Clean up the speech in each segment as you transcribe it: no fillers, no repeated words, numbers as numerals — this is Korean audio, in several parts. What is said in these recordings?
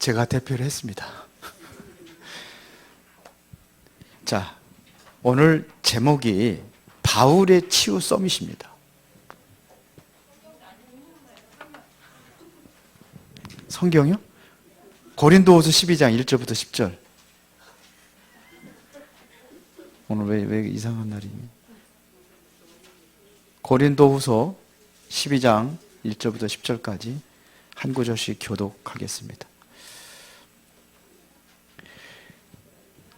제가 대표를 했습니다. 자, 오늘 제목이 바울의 치유 서밋입니다. 성경이요? 고린도후서 12장 1절부터 10절. 오늘 왜 이상한 날이니? 고린도후서 12장 1절부터 10절까지 한 구절씩 교독하겠습니다.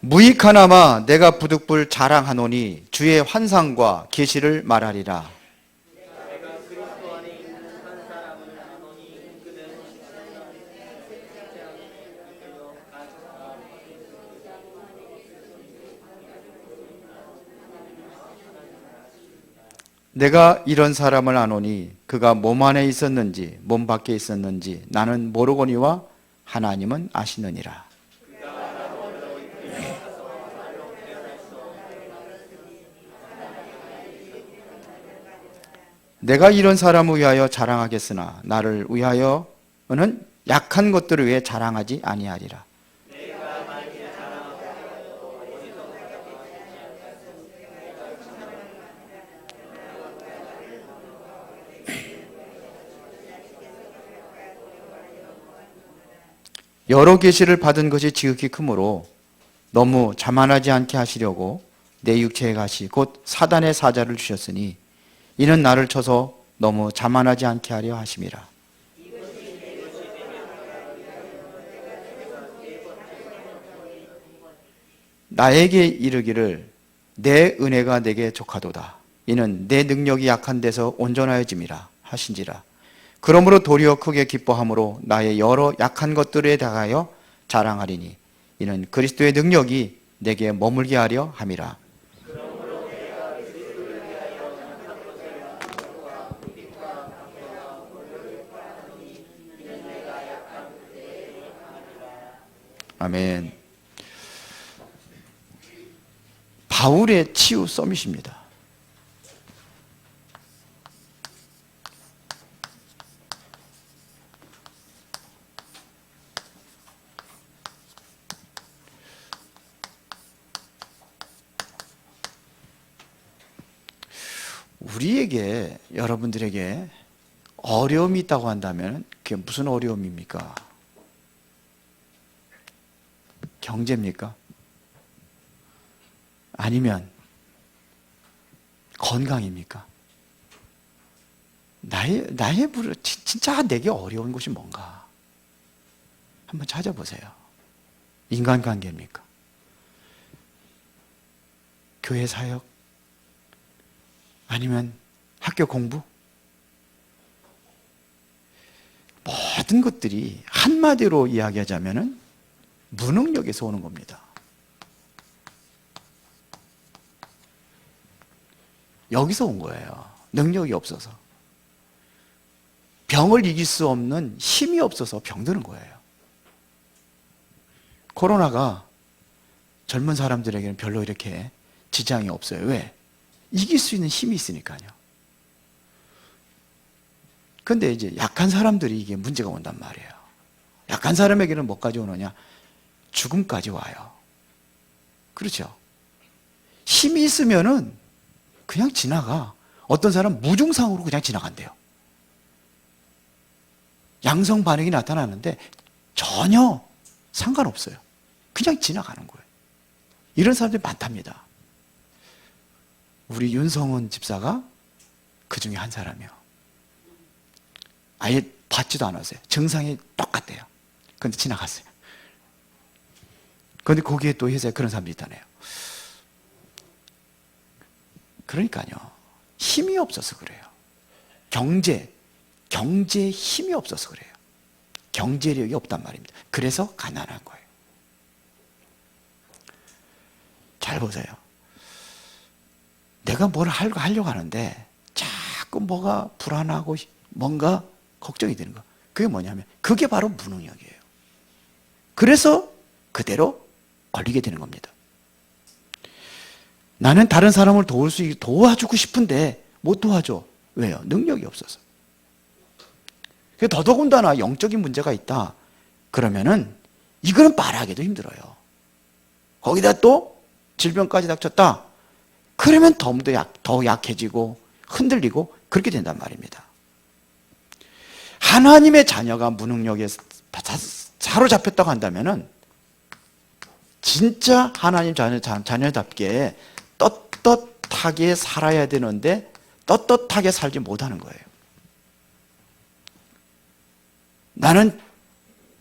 무익하나마 내가 부득불 자랑하노니 주의 환상과 계시를 말하리라. 내가 이런 사람을 아노니 그가 몸 안에 있었는지 몸 밖에 있었는지 나는 모르거니와 하나님은 아시느니라. 내가 이런 사람을 위하여 자랑하겠으나 나를 위하여는 약한 것들을 위해 자랑하지 아니하리라. 여러 계시를 받은 것이 지극히 크므로 너무 자만하지 않게 하시려고 내 육체의 가시 곧 사단의 사자를 주셨으니 이는 나를 쳐서 너무 자만하지 않게 하려 하심이라. 나에게 이르기를 내 은혜가 내게 족하도다. 이는 내 능력이 약한 데서 온전하여짐이라 하신지라. 그러므로 도리어 크게 기뻐함으로 나의 여러 약한 것들에 대하여 자랑하리니 이는 그리스도의 능력이 내게 머물게 하려 함이라. 아멘. 바울의 치유 서밋입니다. 우리에게, 여러분들에게 어려움이 있다고 한다면 그게 무슨 어려움입니까? 경제입니까? 아니면 건강입니까? 나의 진짜 내게 어려운 것이 뭔가? 한번 찾아보세요. 인간관계입니까? 교회 사역? 아니면 학교 공부? 모든 것들이 한마디로 이야기하자면은 무능력에서 오는 겁니다. 여기서 온 거예요. 능력이 없어서. 병을 이길 수 없는 힘이 없어서 병드는 거예요. 코로나가 젊은 사람들에게는 별로 이렇게 지장이 없어요. 왜? 이길 수 있는 힘이 있으니까요. 근데 이제 약한 사람들이 이게 문제가 온단 말이에요. 약한 사람에게는 뭐까지 오느냐? 죽음까지 와요. 그렇죠? 힘이 있으면은 그냥 지나가. 어떤 사람은 무증상으로 그냥 지나간대요. 양성 반응이 나타나는데 전혀 상관없어요. 그냥 지나가는 거예요. 이런 사람들이 많답니다. 우리 윤성은 집사가 그 중에 한 사람이요. 아예 받지도 않았어요. 증상이 똑같대요. 근데 지나갔어요. 그런데 거기에 또 회사에 그런 사람들이 있다네요. 그러니까요. 힘이 없어서 그래요. 경제에 힘이 없어서 그래요. 경제력이 없단 말입니다. 그래서 가난한 거예요. 잘 보세요. 내가 뭘 하려고 하는데 자꾸 뭐가 불안하고 뭔가 걱정이 되는 거. 그게 뭐냐면 그게 바로 무능력이에요. 그래서 그대로 걸리게 되는 겁니다. 나는 다른 사람을 도와주고 싶은데 못 도와줘. 왜요? 능력이 없어서. 더더군다나 영적인 문제가 있다. 그러면은 이거는 말하기도 힘들어요. 거기다 또 질병까지 닥쳤다. 그러면 더 약해지고 흔들리고 그렇게 된단 말입니다. 하나님의 자녀가 무능력에 사로잡혔다고 한다면은 진짜 하나님 자녀답게 떳떳하게 살아야 되는데 떳떳하게 살지 못하는 거예요. 나는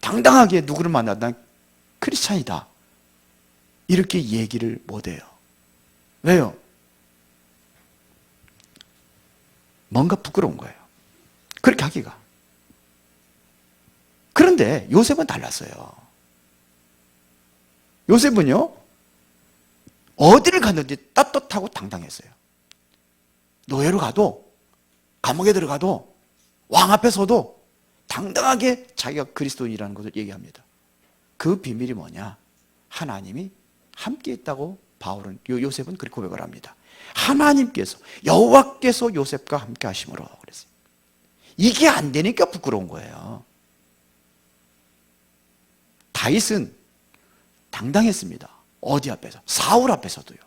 당당하게 누구를 만나도 난 크리스찬이다. 이렇게 얘기를 못해요. 왜요? 뭔가 부끄러운 거예요. 그렇게 하기가. 그런데 요셉은 달랐어요. 요셉은요, 어디를 갔는지 떳떳하고 당당했어요. 노예로 가도, 감옥에 들어가도, 왕 앞에 서도 당당하게 자기가 그리스도인이라는 것을 얘기합니다. 그 비밀이 뭐냐? 하나님이 함께 있다고 요셉은 그렇게 고백을 합니다. 하나님께서, 여호와께서 요셉과 함께 하심으로 그랬어요. 이게 안 되니까 부끄러운 거예요. 다윗은 당당했습니다. 어디 앞에서? 사울 앞에서도요.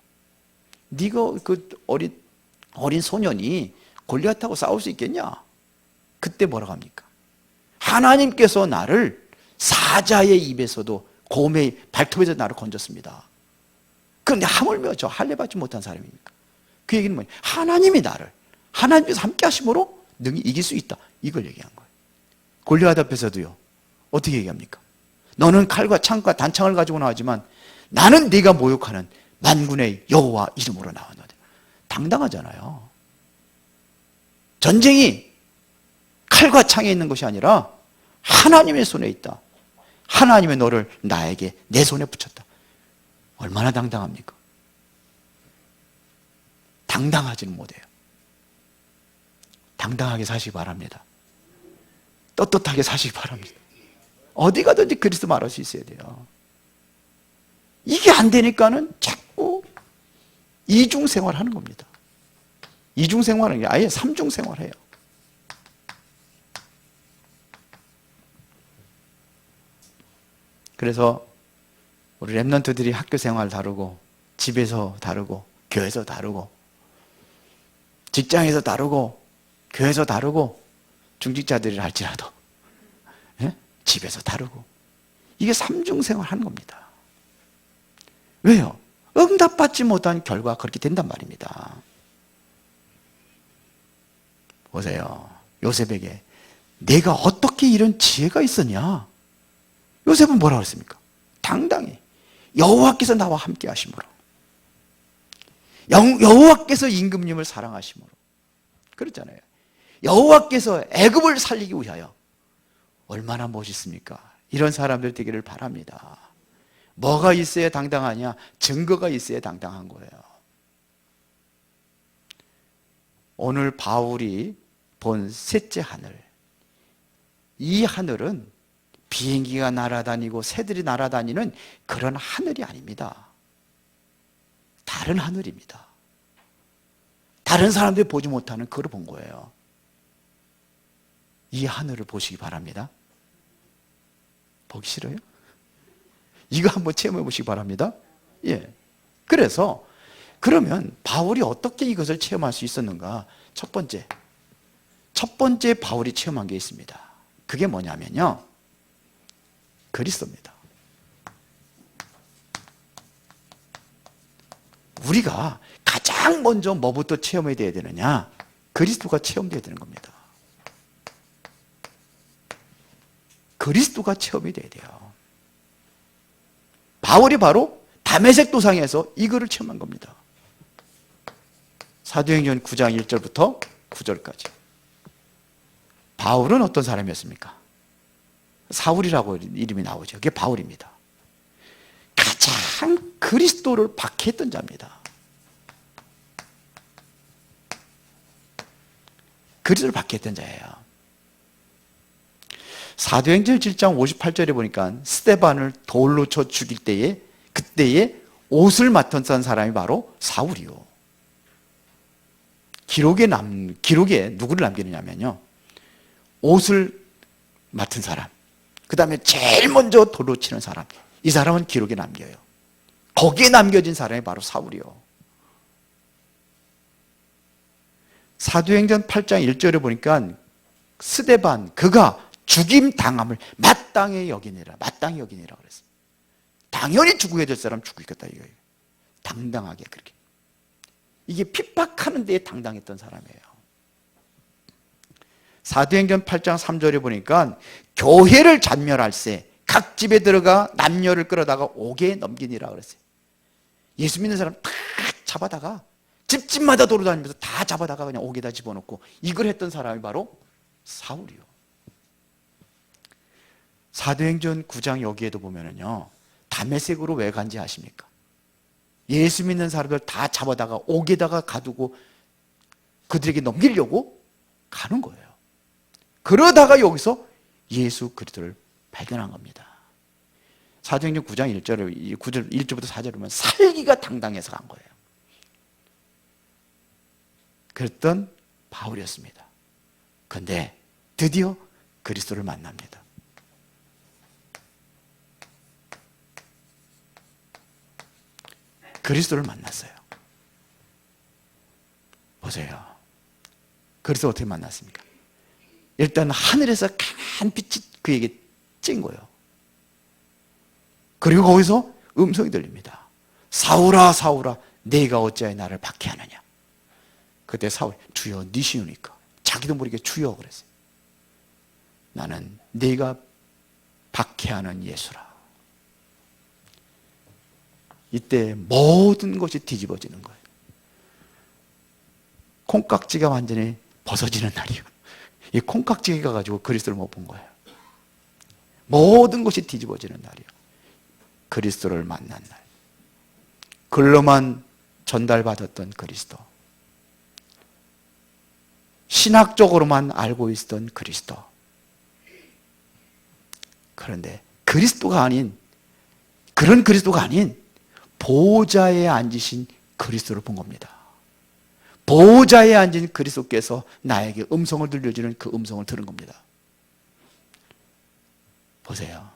네가 그 어린 소년이 골리앗하고 싸울 수 있겠냐? 그때 뭐라고 합니까? 하나님께서 나를 사자의 입에서도 곰의 발톱에서 나를 건졌습니다. 그런데 하물며 저 할례받지 못한 사람입니까? 그 얘기는 뭐냐? 하나님이 나를 하나님께서 함께 하심으로 능히 이길 수 있다. 이걸 얘기한 거예요. 골리앗 앞에서도요. 어떻게 얘기합니까? 너는 칼과 창과 단창을 가지고 나오지만 나는 네가 모욕하는 만군의 여호와 이름으로 나왔노라. 당당하잖아요. 전쟁이 칼과 창에 있는 것이 아니라 하나님의 손에 있다. 하나님의 너를 나에게 내 손에 붙였다. 얼마나 당당합니까? 당당하지는 못해요. 당당하게 사시기 바랍니다. 떳떳하게 사시기 바랍니다. 어디 가든지 그리스도 말할 수 있어야 돼요. 이게 안 되니까는 자꾸 이중 생활하는 겁니다. 이중 생활은 아예 삼중 생활해요. 그래서 우리 랩런트들이 학교 생활 다르고 집에서 다르고 교회에서 다르고 직장에서 다르고 교회에서 다르고 중직자들이 할지라도 집에서 다르고 이게 삼중 생활 하는 겁니다. 왜요? 응답받지 못한 결과가 그렇게 된단 말입니다. 보세요. 요셉에게 내가 어떻게 이런 지혜가 있었냐? 요셉은 뭐라고 했습니까? 당당히 여호와께서 나와 함께 하심으로 여호와께서 임금님을 사랑하심으로 그렇잖아요. 여호와께서 애굽을 살리기 위하여 얼마나 멋있습니까? 이런 사람들 되기를 바랍니다. 뭐가 있어야 당당하냐? 증거가 있어야 당당한 거예요. 오늘 바울이 본 셋째 하늘, 이 하늘은 비행기가 날아다니고 새들이 날아다니는 그런 하늘이 아닙니다. 다른 하늘입니다. 다른 사람들이 보지 못하는 그걸 본 거예요. 이 하늘을 보시기 바랍니다. 보기 싫어요? 이거 한번 체험해 보시기 바랍니다. 예. 그래서 그러면 바울이 어떻게 이것을 체험할 수 있었는가? 첫 번째 바울이 체험한 게 있습니다. 그게 뭐냐면요, 그리스도입니다. 우리가 가장 먼저 뭐부터 체험해야 되느냐? 그리스도가 체험돼야 되는 겁니다. 그리스도가 체험이 돼야 돼요. 바울이 바로 다메섹 도상에서 이거를 체험한 겁니다. 사도행전 9장 1절부터 9절까지. 바울은 어떤 사람이었습니까? 사울이라고 이름이 나오죠. 그게 바울입니다. 가장 그리스도를 박해했던 자입니다. 그리스도를 박해했던 자예요. 사도행전 7장 58절에 보니까 스데반을 돌로 쳐 죽일 때에 그때에 옷을 맡았던 사람이 바로 사울이요. 기록에 누구를 남기느냐면요, 옷을 맡은 사람, 그 다음에 제일 먼저 돌로 치는 사람, 이 사람은 기록에 남겨요. 거기에 남겨진 사람이 바로 사울이요. 사도행전 8장 1절에 보니까 스데반, 그가 죽임 당함을 마땅히 여기니라, 마땅히 여기니라 그랬어요. 당연히 죽어야 될 사람 죽이겠다 이거예요. 당당하게 그렇게. 이게 핍박하는 데에 당당했던 사람이에요. 사도행전 8장 3절에 보니까 교회를 잔멸할세 각 집에 들어가 남녀를 끌어다가 옥에 넘기니라 그랬어요. 예수 믿는 사람 다 잡아다가 집집마다 돌아다니면서 다 잡아다가 그냥 옥에다 집어넣고 이걸 했던 사람이 바로 사울이요. 사도행전 9장 여기에도 보면은요, 다메섹으로 왜 간지 아십니까? 예수 믿는 사람들 다 잡아다가 옥에다가 가두고 그들에게 넘기려고 가는 거예요. 그러다가 여기서 예수 그리스도를 발견한 겁니다. 사도행전 9장 1절에 1절부터 4절에 보면 살기가 당당해서 간 거예요. 그랬던 바울이었습니다. 그런데 드디어 그리스도를 만납니다. 그리스도를 만났어요. 보세요. 그리스도 어떻게 만났습니까? 일단 하늘에서 강한 빛이 그에게 찐 거예요. 그리고 거기서 음성이 들립니다. 사울아 사울아 네가 어찌하여 나를 박해하느냐. 그때 사울이 주여 니시우니까 자기도 모르게 주여 그랬어요. 나는 네가 박해하는 예수라. 이때 모든 것이 뒤집어지는 거예요. 콩깍지가 완전히 벗어지는 날이에요. 이 콩깍지가 가지고 그리스도를 못 본 거예요. 모든 것이 뒤집어지는 날이에요. 그리스도를 만난 날. 글로만 전달받았던 그리스도. 신학적으로만 알고 있었던 그리스도. 그런데 그리스도가 아닌, 그런 그리스도가 아닌 보좌에 앉으신 그리스도를 본 겁니다. 보좌에 앉은 그리스도께서 나에게 음성을 들려주는 그 음성을 들은 겁니다. 보세요.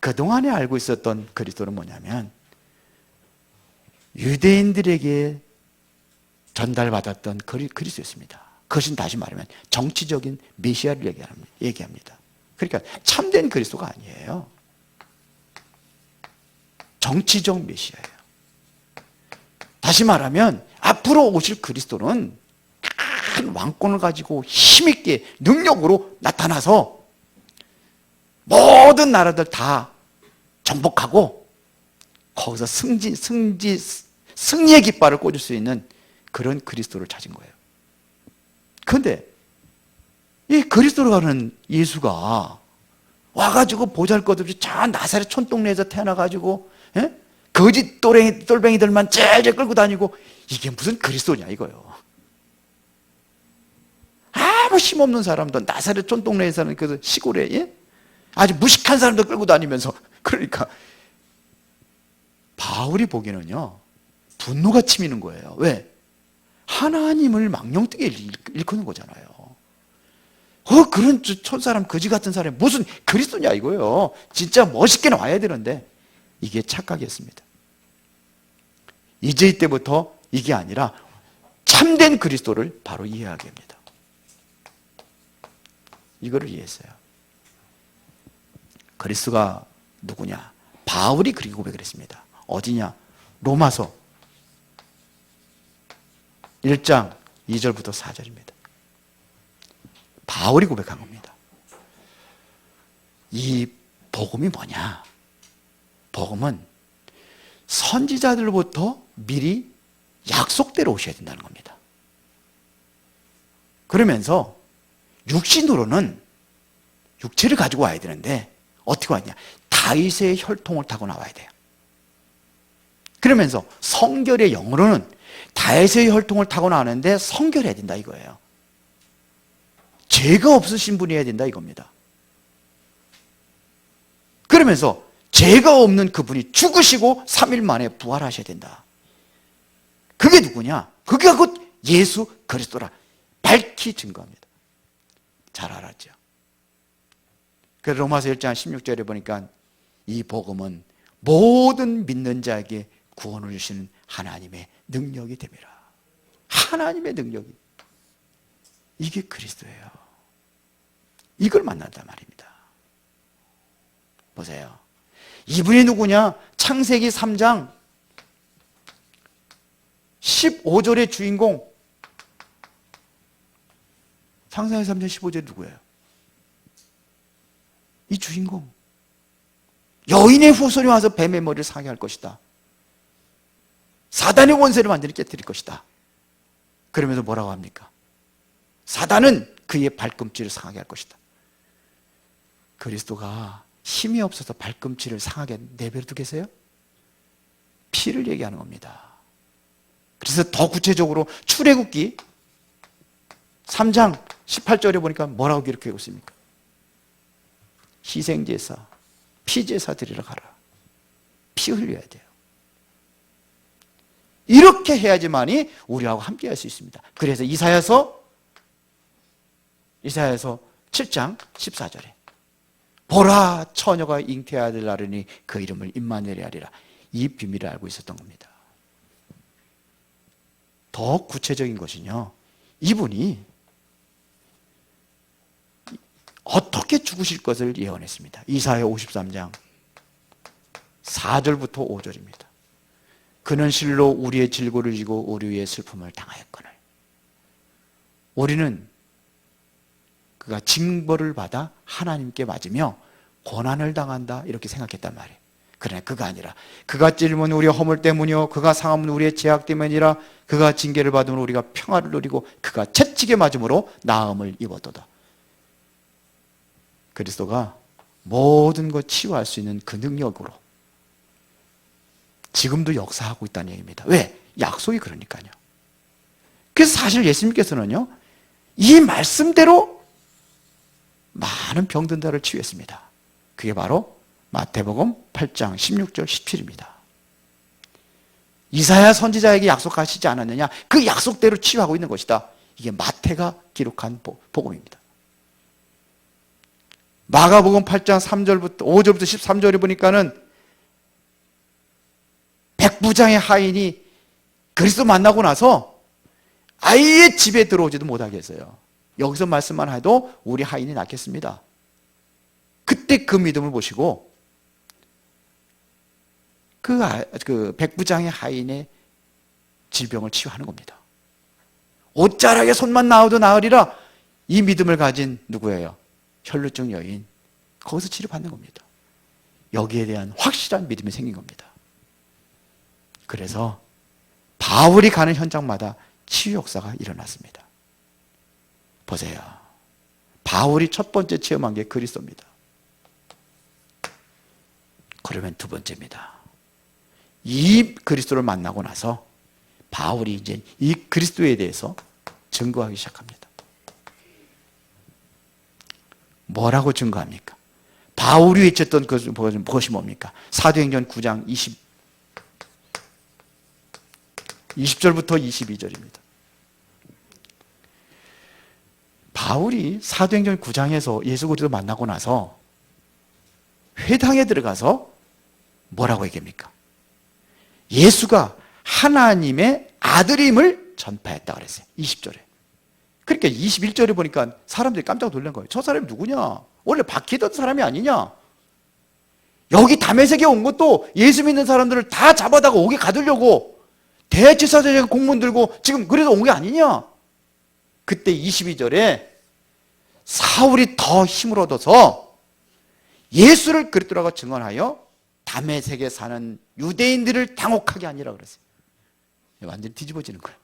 그동안에 알고 있었던 그리스도는 뭐냐면 유대인들에게 전달받았던 그리스도였습니다. 그것은 다시 말하면 정치적인 메시아를 얘기합니다. 그러니까 참된 그리스도가 아니에요. 정치적 메시아예요. 다시 말하면 앞으로 오실 그리스도는 큰 왕권을 가지고 힘있게 능력으로 나타나서 모든 나라들 다 정복하고 거기서 승리의 깃발을 꽂을 수 있는 그런 그리스도를 찾은 거예요. 그런데 이 그리스도로 가는 예수가 와가지고 보잘것없이 저 나사렛 촌동네에서 태어나가지고 거짓 똘뱅이들만 째째 끌고 다니고 이게 무슨 그리스도냐 이거요. 아무 힘없는 사람도 나사렛 촌동네에 사는 그 시골에 아주 무식한 사람도 끌고 다니면서 그러니까 바울이 보기에는요 분노가 치미는 거예요. 왜? 하나님을 망령되게 일컫는 거잖아요. 그런 촌사람 거지 같은 사람이 무슨 그리스도냐 이거예요. 진짜 멋있게 나와야 되는데 이게 착각이었습니다. 이제 이때부터 이게 아니라 참된 그리스도를 바로 이해하게 합니다. 이거를 이해했어요. 그리스도가 누구냐? 바울이 그렇게 고백을 했습니다. 어디냐? 로마서 1장 2절부터 4절입니다. 바울이 고백한 겁니다. 이 복음이 뭐냐? 복음은 선지자들로부터 미리 약속대로 오셔야 된다는 겁니다. 그러면서 육신으로는 육체를 가지고 와야 되는데 어떻게 왔냐? 다윗의 혈통을 타고 나와야 돼요. 그러면서 성결의 영으로는 다윗의 혈통을 타고 나오는데 성결해야 된다 이거예요. 죄가 없으신 분이어야 된다 이겁니다. 그러면서 죄가 없는 그분이 죽으시고 3일 만에 부활하셔야 된다. 그게 누구냐? 그게 곧 예수 그리스도라 밝히 증거합니다. 잘 알았죠? 그 로마서 1장 16절에 보니까 이 복음은 모든 믿는 자에게 구원을 주시는 하나님의 능력이 됨이라. 하나님의 능력이. 이게 그리스도예요. 이걸 만난단 말입니다. 보세요. 이분이 누구냐? 창세기 3장 15절의 주인공. 창세기 3장 15절이 누구예요? 이 주인공. 여인의 후손이 와서 뱀의 머리를 상하게 할 것이다. 사단의 원세를 완전히 깨뜨릴 것이다. 그러면서 뭐라고 합니까? 사단은 그의 발꿈치를 상하게 할 것이다. 그리스도가 힘이 없어서 발꿈치를 상하게 내버려 두겠어요? 피를 얘기하는 겁니다. 그래서 더 구체적으로 출애굽기 3장 18절에 보니까 뭐라고 기록하고 있습니까? 희생제사, 피제사 드리러 가라. 피 흘려야 돼요. 이렇게 해야지만이 우리하고 함께 할 수 있습니다. 그래서 이사야서 7장 14절에 보라, 처녀가 잉태아들 낳으니 그 이름을 임마누엘이 하리라. 이 비밀을 알고 있었던 겁니다. 더 구체적인 것은요, 이분이 어떻게 죽으실 것을 예언했습니다. 이사야 53장 4절부터 5절입니다. 그는 실로 우리의 질고를 지고 우리의 슬픔을 당하였거늘 우리는 그가 징벌을 받아 하나님께 맞으며 고난을 당한다 이렇게 생각했단 말이에요. 그러나 그가 아니라 그가 찔림은 우리의 허물 때문이요 그가 상함은 우리의 죄악 때문이라 그가 징계를 받으면 우리가 평화를 누리고 그가 채찍에 맞음으로 나음을 입었도다. 그리스도가 모든 것 치유할 수 있는 그 능력으로 지금도 역사하고 있다는 얘기입니다. 왜? 약속이 그러니까요. 그래서 사실 예수님께서는요, 이 말씀대로 많은 병든 자를 치유했습니다. 그게 바로 마태복음 8장 16절 17입니다. 이사야 선지자에게 약속하시지 않았느냐? 그 약속대로 치유하고 있는 것이다. 이게 마태가 기록한 복음입니다. 마가복음 8장 3절부터 5절부터 13절에 보니까는 백부장의 하인이 그리스도 만나고 나서 아예 집에 들어오지도 못하게 했어요. 여기서 말씀만 해도 우리 하인이 낫겠습니다. 그때 그 믿음을 보시고 그 백부장의 하인의 질병을 치유하는 겁니다. 옷자락에 손만 놔도 나으리라. 이 믿음을 가진 누구예요? 혈루증 여인. 거기서 치료받는 겁니다. 여기에 대한 확실한 믿음이 생긴 겁니다. 그래서 바울이 가는 현장마다 치유 역사가 일어났습니다. 보세요. 바울이 첫 번째 체험한 게 그리스도입니다. 그러면 두 번째입니다. 이 그리스도를 만나고 나서 바울이 이제 이 그리스도에 대해서 증거하기 시작합니다. 뭐라고 증거합니까? 바울이 외쳤던 것은 무엇이 뭡니까? 사도행전 9장 20절부터 22절입니다. 바울이 사도행전 9장에서 예수 그리스도 만나고 나서 회당에 들어가서 뭐라고 얘기합니까? 예수가 하나님의 아들임을 전파했다 그랬어요. 20절에. 그러니까 21절에 보니까 사람들이 깜짝 놀란 거예요. 저 사람이 누구냐? 원래 박히던 사람이 아니냐? 여기 다메섹에 온 것도 예수 믿는 사람들을 다 잡아다가 옥에 가두려고 대제사장이 공문 들고 지금 그래서 온 게 아니냐? 그때 22절에 사울이 더 힘을 얻어서 예수를 그리스도라고 증언하여 다메섹에 사는 유대인들을 당혹하게 하니라 그랬어요. 완전히 뒤집어지는 거예요.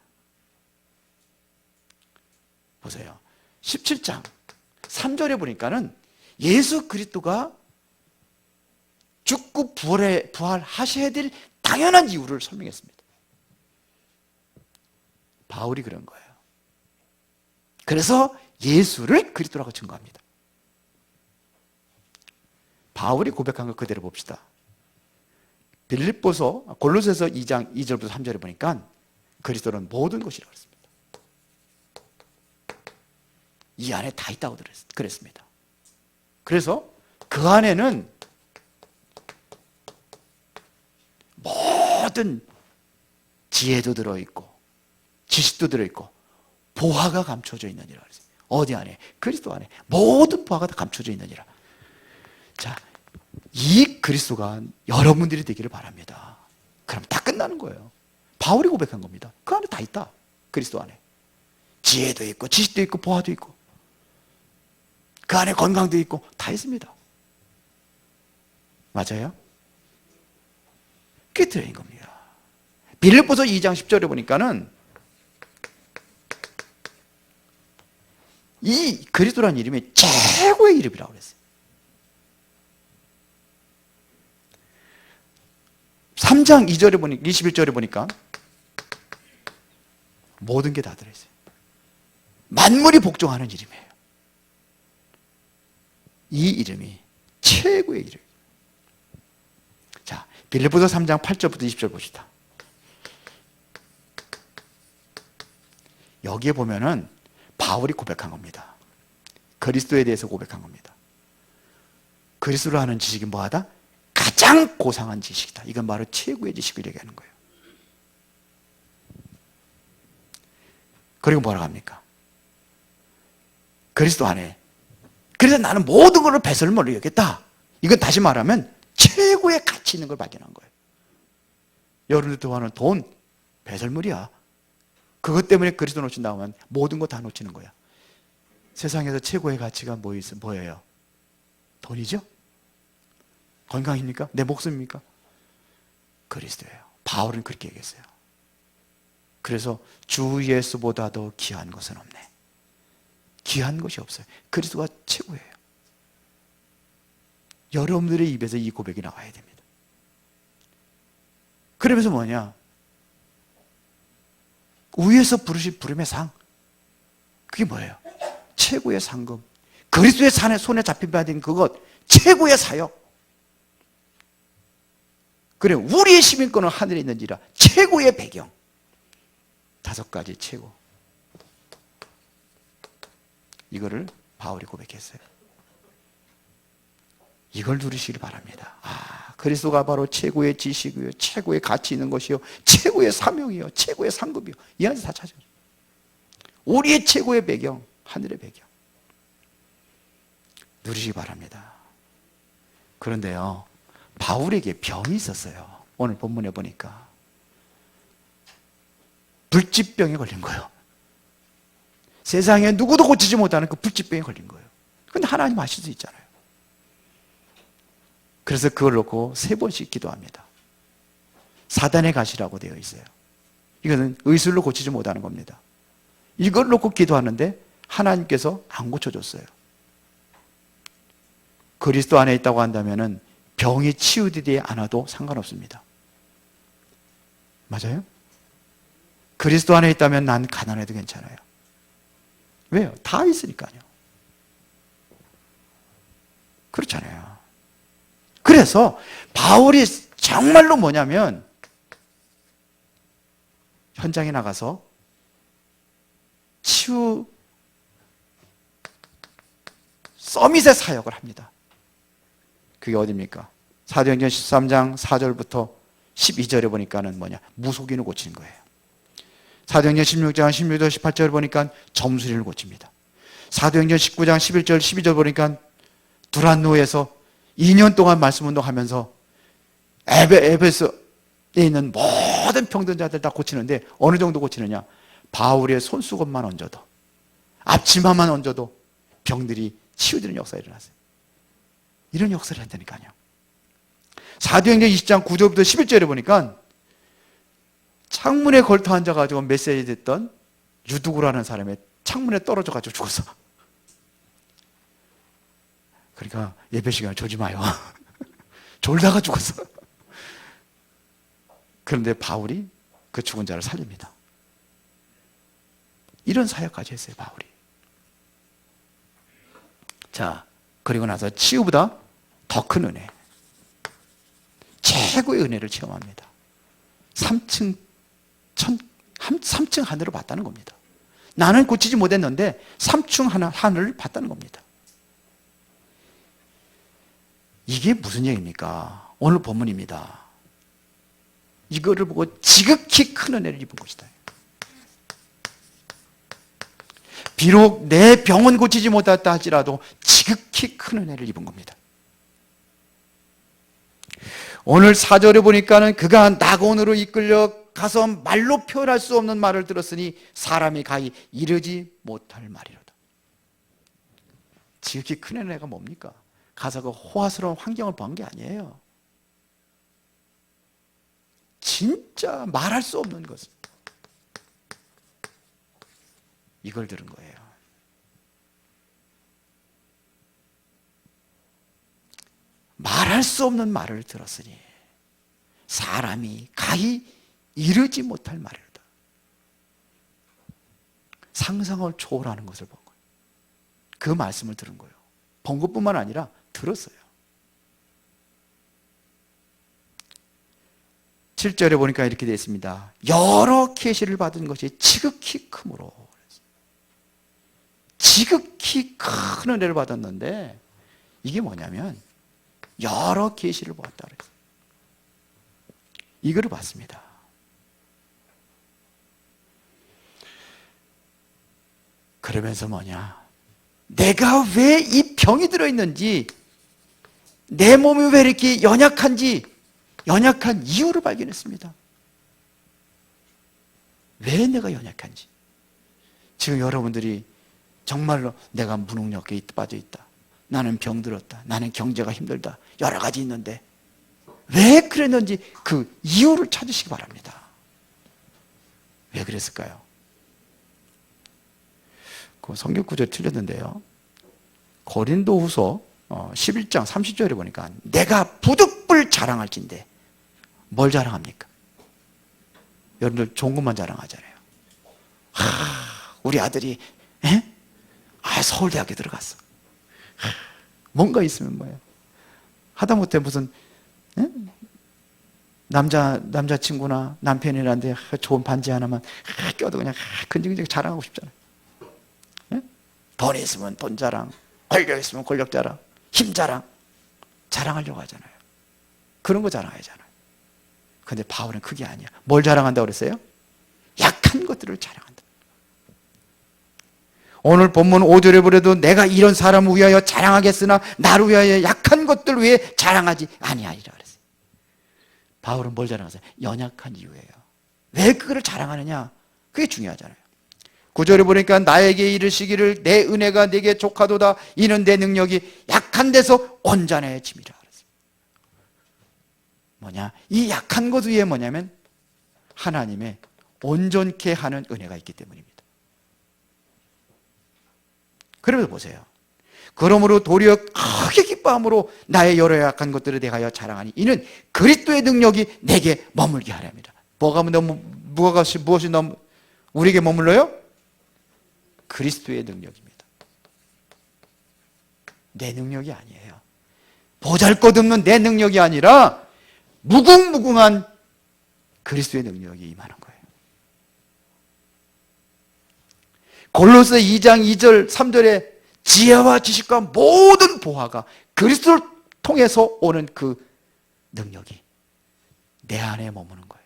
보세요. 17장 3절에 보니까는 예수 그리스도가 죽고 부활하셔야 될 당연한 이유를 설명했습니다. 바울이 그런 거예요. 그래서 예수를 그리스도라고 증거합니다. 바울이 고백한 거 그대로 봅시다. 골로새서 2장 2절부터 3절에 보니까 그리스도는 모든 것이라고 그랬습니다. 이 안에 다 있다고 그랬습니다. 그래서 그 안에는 모든 지혜도 들어있고 지식도 들어있고 보화가 감춰져 있느니라. 어디 안에? 그리스도 안에 모든 보화가 다 감춰져 있느니라. 자, 이 그리스도가 여러분들이 되기를 바랍니다. 그럼 다 끝나는 거예요. 바울이 고백한 겁니다. 그 안에 다 있다. 그리스도 안에 지혜도 있고 지식도 있고 보화도 있고 그 안에 건강도 있고 다 있습니다. 맞아요? 그게 들어있는 겁니다. 빌립보서 2장 10절에 보니까는 이 그리스도라는 이름이 최고의 이름이라고 그랬어요. 3장 2절에 보니까 21절에 보니까 모든 게 다 들어있어요. 만물이 복종하는 이름이에요. 이 이름이 최고의 이름. 자, 빌립보서 3장 8절부터 20절 보시다. 여기에 보면은 바울이 고백한 겁니다. 그리스도에 대해서 고백한 겁니다. 그리스도로 하는 지식이 뭐하다? 가장 고상한 지식이다. 이건 바로 최고의 지식을 얘기하는 거예요. 그리고 뭐라고 합니까? 그리스도 안에 그래서 나는 모든 것을 배설물로 여겼다. 이건 다시 말하면 최고의 가치 있는 걸 발견한 거예요. 여러분들 좋아하는 돈 배설물이야. 그것 때문에 그리스도 놓친다고 하면 모든 거 다 놓치는 거야. 세상에서 최고의 가치가 뭐예요? 돈이죠? 건강입니까? 내 목숨입니까? 그리스도예요. 바울은 그렇게 얘기했어요. 그래서 주 예수보다도 귀한 것은 없네. 귀한 것이 없어요. 그리스도가 최고예요. 여러분들의 입에서 이 고백이 나와야 됩니다. 그러면서 뭐냐? 위에서 부르신 부름의 상. 그게 뭐예요? 최고의 상급. 그리스도의 손에 잡힌 바 된 그것. 최고의 사역. 그래, 우리의 시민권은 하늘에 있는지라. 최고의 배경. 5가지 최고. 이거를 바울이 고백했어요. 이걸 누리시길 바랍니다. 그리스도가 바로 최고의 지식이요, 최고의 가치 있는 것이요, 최고의 사명이요, 최고의 상급이요. 이 안에서 다 찾아요. 우리의 최고의 배경, 하늘의 배경. 누리시기 바랍니다. 그런데요, 바울에게 병이 있었어요. 오늘 본문에 보니까. 불치병에 걸린 거예요. 세상에 누구도 고치지 못하는 그 불치병에 걸린 거예요. 근데 하나님 아실 수 있잖아요. 그래서 그걸 놓고 3번씩 기도합니다. 사단의 가시라고 되어 있어요. 이거는 의술로 고치지 못하는 겁니다. 이걸 놓고 기도하는데 하나님께서 안 고쳐줬어요. 그리스도 안에 있다고 한다면 병이 치유되지 않아도 상관없습니다. 맞아요? 그리스도 안에 있다면 난 가난해도 괜찮아요. 왜요? 다 있으니까요. 그렇잖아요. 그래서 바울이 정말로 뭐냐면 현장에 나가서 치유 서밋의 사역을 합니다. 그게 어디입니까? 사도행전 13장 4절부터 12절에 보니까는 뭐냐? 무속인을 고치는 거예요. 사도행전 16장 16절 18절 보니까 점술인을 고칩니다. 사도행전 19장 11절 12절 보니까 두란노에서 2년 동안 말씀 운동하면서 에베소에 있는 모든 병든 자들 다 고치는데 어느 정도 고치느냐? 바울의 손수건만 얹어도, 앞치마만 얹어도 병들이 치유되는 역사가 일어났어요. 이런 역사를 한다니까요. 사도행전 20장 9절부터 11절에 보니까 창문에 걸터 앉아가지고 메시지 됐던 유두구라는 사람의 창문에 떨어져가지고 죽었어. 그러니까 예배 시간에 졸지 마요. 졸다가 죽었어. 그런데 바울이 그 죽은 자를 살립니다. 이런 사역까지 했어요, 바울이. 자, 그리고 나서 치유보다 더 큰 은혜, 최고의 은혜를 체험합니다. 3층 하늘을 봤다는 겁니다. 나는 고치지 못했는데 3층 하늘을 봤다는 겁니다. 이게 무슨 얘기입니까? 오늘 본문입니다. 이거를 보고 지극히 큰 은혜를 입은 것이다. 비록 내 병은 고치지 못했다 할지라도 지극히 큰 은혜를 입은 겁니다. 오늘 4절에 보니까는 그가 낙원으로 이끌려 가서 말로 표현할 수 없는 말을 들었으니 사람이 가히 이르지 못할 말이로다. 지극히 큰 은혜가 뭡니까? 가서 그 호화스러운 환경을 본 게 아니에요. 진짜 말할 수 없는 것을 이걸 들은 거예요. 말할 수 없는 말을 들었으니 사람이 가히 이르지 못할 말이로다. 상상을 초월하는 것을 본 거예요. 그 말씀을 들은 거예요. 본 것뿐만 아니라 들었어요. 7절에 보니까 이렇게 되어 있습니다. 여러 계시를 받은 것이 지극히 크므로. 지극히 큰 은혜를 받았는데 이게 뭐냐면 여러 계시를 보았다 그랬어요. 이거를 봤습니다. 그러면서 뭐냐? 내가 왜 이 병이 들어있는지, 내 몸이 왜 이렇게 연약한지, 연약한 이유를 발견했습니다. 왜 내가 연약한지. 지금 여러분들이 정말로 내가 무능력에 빠져 있다. 나는 병들었다. 나는 경제가 힘들다. 여러 가지 있는데 왜 그랬는지 그 이유를 찾으시기 바랍니다. 왜 그랬을까요? 그 성경 구절 틀렸는데요. 고린도후서 11장 30절에 보니까 내가 부득불 자랑할진대. 뭘 자랑합니까? 여러분들 좋은 것만 자랑하잖아요. 우리 아들이 서울대학에 들어갔어. 뭔가 있으면 뭐예요? 하다못해 무슨 남자친구나 남편이란데 좋은 반지 하나만 껴도 그냥 근질근질 자랑하고 싶잖아요. 돈 있으면 돈 자랑, 권력 있으면 권력 자랑, 힘 자랑, 자랑하려고 하잖아요. 그런 거 자랑하잖아요. 근데 바울은 그게 아니야. 뭘 자랑한다고 그랬어요? 약한 것들을 자랑한다. 오늘 본문 5절에 보래도 내가 이런 사람을 위하여 자랑하겠으나 나를 위하여 약한 것들 위해 자랑하지 아니하리라 그랬어요. 바울은 뭘 자랑하세요? 연약한 이유예요. 왜 그거를 자랑하느냐? 그게 중요하잖아요. 9절에 보니까 나에게 이르시기를 내 은혜가 네게 족하도다. 이는 내 능력이 약한 데서 온전해짐이라 그랬어요. 뭐냐? 이 약한 것 위에 뭐냐면 하나님의 온전케 하는 은혜가 있기 때문입니다. 그러면서 보세요. 그러므로 도리어 크게 기뻐함으로 나의 여러 약한 것들을 대하여 자랑하니 이는 그리스도의 능력이 내게 머물게 하렵니다. 무엇이 너무 우리에게 머물러요? 그리스도의 능력입니다. 내 능력이 아니에요. 보잘것없는 내 능력이 아니라 무궁무궁한 그리스도의 능력이 임하는 거예요. 골로새 2장 2절 3절에 지혜와 지식과 모든 보화가 그리스도를 통해서 오는 그 능력이 내 안에 머무는 거예요.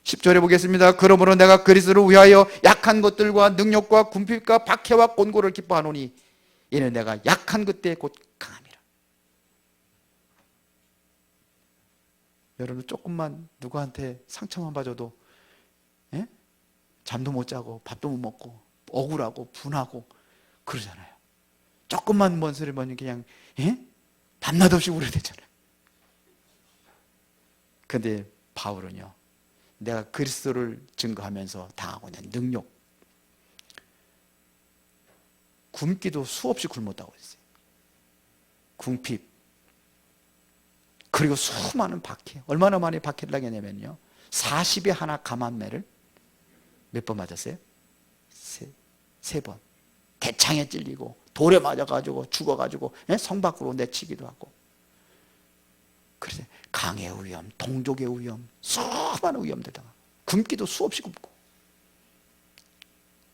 10절에 보겠습니다. 그러므로 내가 그리스도를 위하여 약한 것들과 능력과 궁핍과 박해와 곤고를 기뻐하노니 이는 내가 약한 그때 곧 강함이라. 여러분 조금만 누구한테 상처만 봐줘도 잠도 못 자고 밥도 못 먹고 억울하고 분하고 그러잖아요. 조금만 뭔 소리 보면 그냥 밤낮 없이 우려대잖아요. 근데 바울은요, 내가 그리스도를 증거하면서 당하고 있는 능력, 굶기도 수없이 굶었다고 했어요. 궁핍, 그리고 수많은 박해. 얼마나 많이 박해를 당했냐면요, 40에 하나 감한매를 몇 번 맞았어요? 세 번. 대창에 찔리고 돌에 맞아가지고 죽어가지고 성 밖으로 내치기도 하고. 그래서 강의 위험, 동족의 위험, 수많은 위험들 당하고 굶기도 수없이 굶고.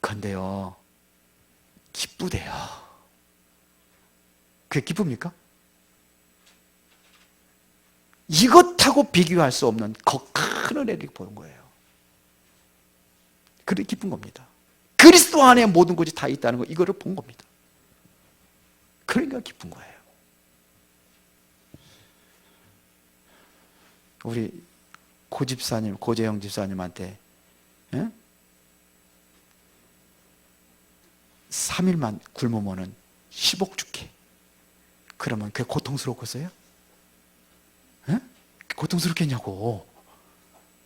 그런데요, 기쁘대요. 그게 기쁩니까? 이것하고 비교할 수 없는 큰 은혜를 보는 거예요. 그래 기쁜 겁니다. 그리스도 안에 모든 것이 다 있다는 거, 이거를 본 겁니다. 그러니까 기쁜 거예요. 우리 고집사님, 고재영 집사님한테 3일만 굶으면은 10억 줄게. 그러면 그게 고통스럽겠어요? 에? 고통스럽겠냐고.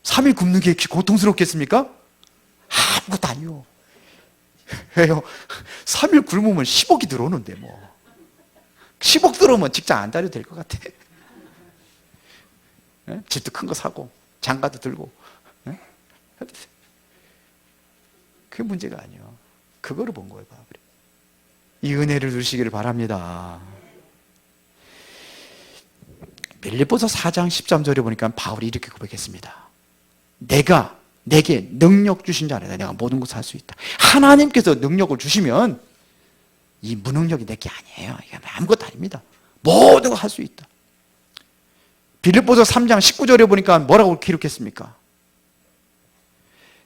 3일 굶는 게 고통스럽겠습니까? 아무것도 아니요. 왜요? 3일 굶으면 10억이 들어오는데 뭐. 10억 들어오면 직장 안 다녀도 될 것 같아. 에? 집도 큰 거 사고 장가도 들고. 에? 그게 문제가 아니에요. 그거를 본 거예요. 이 은혜를 누리시기를 바랍니다. 빌립보서 4장 13절에 보니까 바울이 이렇게 고백했습니다. 내가 내게 능력 주신 자 안에서 내가 모든 것을 할 수 있다. 하나님께서 능력을 주시면 이 무능력이 내 게 아니에요. 이게 아무것도 아닙니다. 모든 걸 할 수 있다. 빌립보서 3장 19절에 보니까 뭐라고 기록했습니까?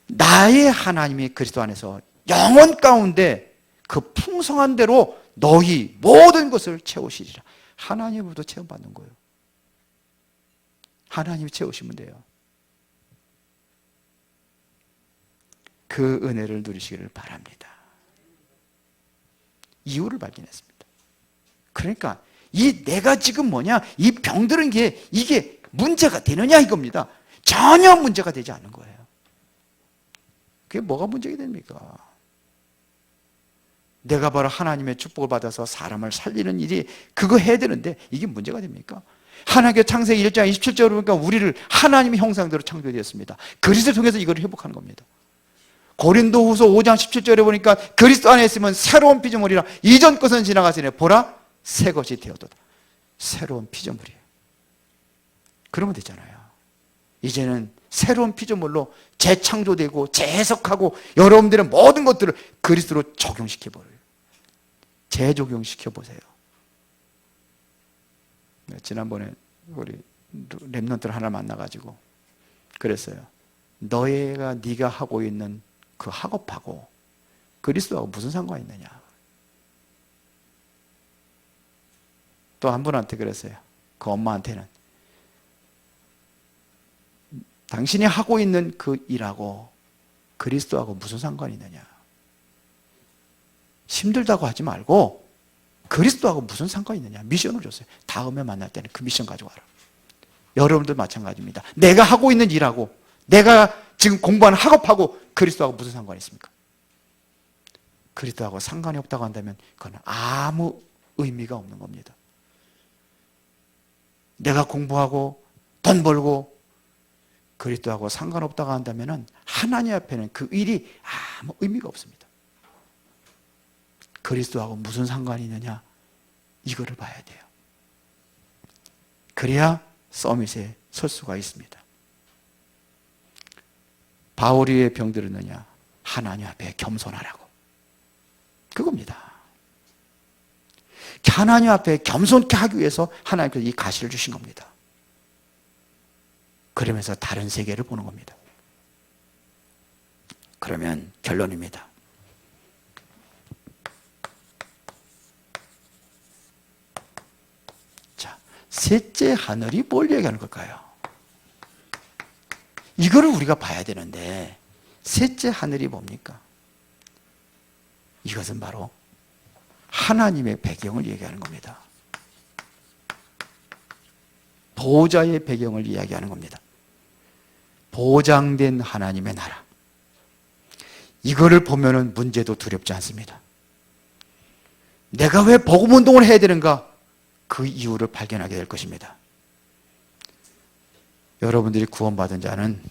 나의 하나님이 그리스도 안에서 영원 가운데 그 풍성한 대로 너희 모든 것을 채우시리라. 하나님으로부터 체험받는 거예요. 하나님이 채우시면 돼요. 그 은혜를 누리시기를 바랍니다. 이유를 발견했습니다. 그러니까 이 내가 지금 뭐냐, 이 병들은 게 이게 문제가 되느냐 이겁니다. 전혀 문제가 되지 않는 거예요. 그게 뭐가 문제가 됩니까? 내가 바로 하나님의 축복을 받아서 사람을 살리는 일이 그거 해야 되는데 이게 문제가 됩니까? 하나님의 창세기 1장 27절을 보니까 우리를 하나님의 형상대로 창조되었습니다. 그리스도를 통해서 이걸 회복하는 겁니다. 고린도후서 5장 17절에 보니까 그리스도 안에 있으면 새로운 피조물이라 이전 것은 지나가시네 보라 새 것이 되었도다. 새로운 피조물이에요. 그러면 되잖아요. 이제는 새로운 피조물로 재창조되고 재해석하고 여러분들의 모든 것들을 그리스도로 적용시켜버려요. 재적용시켜 보세요. 지난번에 우리 랩런트를 하나 만나가지고 그랬어요. 네가 하고 있는 그 학업하고 그리스도하고 무슨 상관이 있느냐. 또 한 분한테 그랬어요. 그 엄마한테는 당신이 하고 있는 그 일하고 그리스도하고 무슨 상관이 있느냐. 힘들다고 하지 말고 그리스도하고 무슨 상관이 있느냐. 미션을 줬어요. 다음에 만날 때는 그 미션 가지고 와라. 여러분들 마찬가지입니다. 내가 하고 있는 일하고 내가 지금 공부하는 학업하고 그리스도하고 무슨 상관이 있습니까? 그리스도하고 상관이 없다고 한다면 그건 아무 의미가 없는 겁니다. 내가 공부하고 돈 벌고 그리스도하고 상관없다고 한다면 하나님 앞에는 그 일이 아무 의미가 없습니다. 그리스도하고 무슨 상관이 있느냐? 이거를 봐야 돼요. 그래야 서밋에 설 수가 있습니다. 바울이 왜 병들었느냐? 하나님 앞에 겸손하라고. 그겁니다. 하나님 앞에 겸손케 하기 위해서 하나님께서 이 가시를 주신 겁니다. 그러면서 다른 세계를 보는 겁니다. 그러면 결론입니다. 자, 셋째 하늘이 뭘 얘기하는 걸까요? 이거를 우리가 봐야 되는데 셋째 하늘이 뭡니까? 이것은 바로 하나님의 배경을 얘기하는 겁니다. 보호자의 배경을 이야기하는 겁니다. 보장된 하나님의 나라. 이거를 보면은 문제도 두렵지 않습니다. 내가 왜 복음운동을 해야 되는가? 그 이유를 발견하게 될 것입니다. 여러분들이 구원받은 자는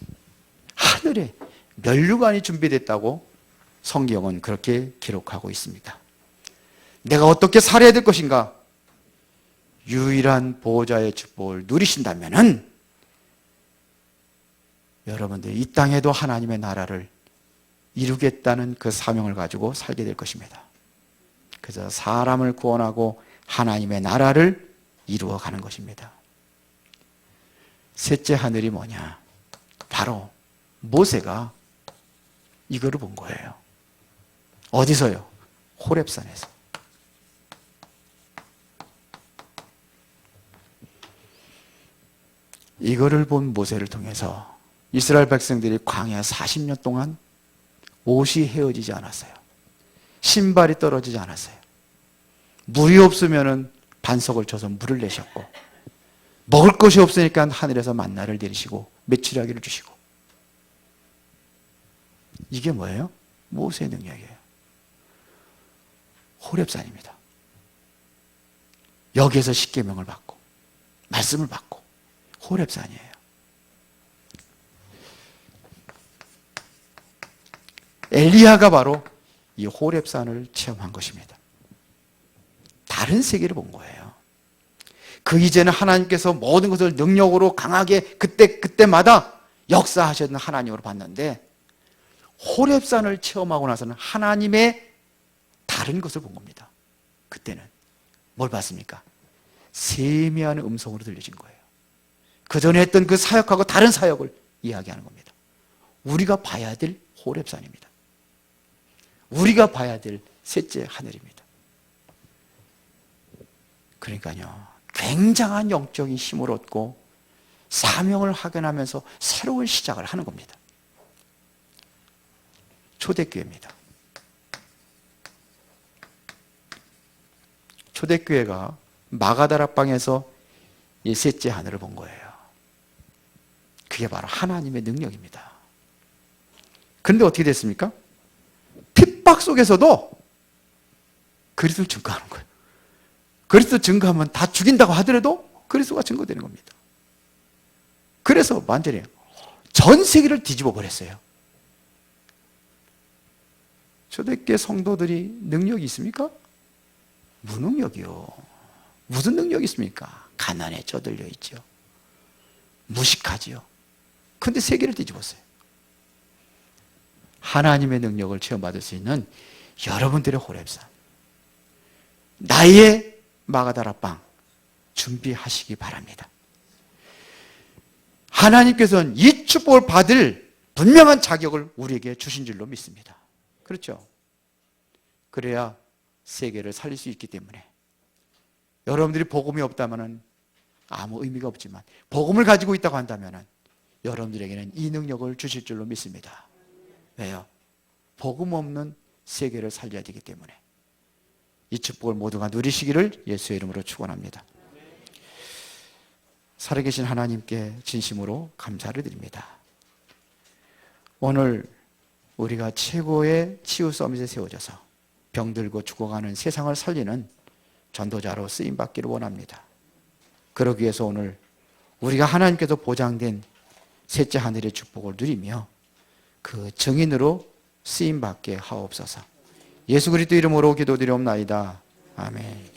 하늘에 면류관이 준비됐다고 성경은 그렇게 기록하고 있습니다. 내가 어떻게 살아야 될 것인가? 유일한 보호자의 축복을 누리신다면은 여러분들이 이 땅에도 하나님의 나라를 이루겠다는 그 사명을 가지고 살게 될 것입니다. 그래서 사람을 구원하고 하나님의 나라를 이루어가는 것입니다. 셋째 하늘이 뭐냐? 바로 모세가 이거를 본 거예요. 어디서요? 호렙산에서. 이거를 본 모세를 통해서 이스라엘 백성들이 광야 40년 동안 옷이 헤어지지 않았어요. 신발이 떨어지지 않았어요. 물이 없으면 반석을 쳐서 물을 내셨고, 먹을 것이 없으니까 하늘에서 만나를 내리시고 메추라기를 주시고. 이게 뭐예요? 모세의 능력이에요. 호렙산입니다. 여기에서 십계명을 받고 말씀을 받고 호렙산이에요. 엘리야가 바로 이 호렙산을 체험한 것입니다. 다른 세계를 본 거예요. 그 이제는 하나님께서 모든 것을 능력으로 강하게 그때마다 역사하셨던 하나님으로 봤는데, 호렙산을 체험하고 나서는 하나님의 다른 것을 본 겁니다. 그때는 뭘 봤습니까? 세미한 음성으로 들려진 거예요. 그 전에 했던 그 사역하고 다른 사역을 이야기하는 겁니다. 우리가 봐야 될 호렙산입니다. 우리가 봐야 될 셋째 하늘입니다. 그러니까요, 굉장한 영적인 힘을 얻고 사명을 확인하면서 새로운 시작을 하는 겁니다. 초대교회입니다. 초대교회가 마가다락방에서 이 셋째 하늘을 본 거예요. 그게 바로 하나님의 능력입니다. 그런데 어떻게 됐습니까? 핍박 속에서도 그리스도를 증거하는 거예요. 그리스도 증거하면 다 죽인다고 하더라도 그리스도가 증거되는 겁니다. 그래서 완전히 전 세계를 뒤집어 버렸어요. 초대교회 성도들이 능력이 있습니까? 무능력이요. 무슨 능력이 있습니까? 가난에 쪄들려 있죠. 무식하지요. 그런데 세계를 뒤집었어요. 하나님의 능력을 체험받을 수 있는 여러분들의 호렙산, 나의 마가다락방 준비하시기 바랍니다. 하나님께서는 이 축복을 받을 분명한 자격을 우리에게 주신 줄로 믿습니다. 그렇죠? 그래야 세계를 살릴 수 있기 때문에, 여러분들이 복음이 없다면 아무 의미가 없지만 복음을 가지고 있다고 한다면 여러분들에게는 이 능력을 주실 줄로 믿습니다. 왜요? 복음 없는 세계를 살려야 되기 때문에. 이 축복을 모두가 누리시기를 예수의 이름으로 축원합니다. 살아계신 하나님께 진심으로 감사를 드립니다. 오늘 우리가 최고의 치유 서밋에 세워져서 병들고 죽어가는 세상을 살리는 전도자로 쓰임받기를 원합니다. 그러기 위해서 오늘 우리가 하나님께서 보장된 셋째 하늘의 축복을 누리며 그 증인으로 쓰임받게 하옵소서. 예수 그리스도 이름으로 기도드리옵나이다. 아멘.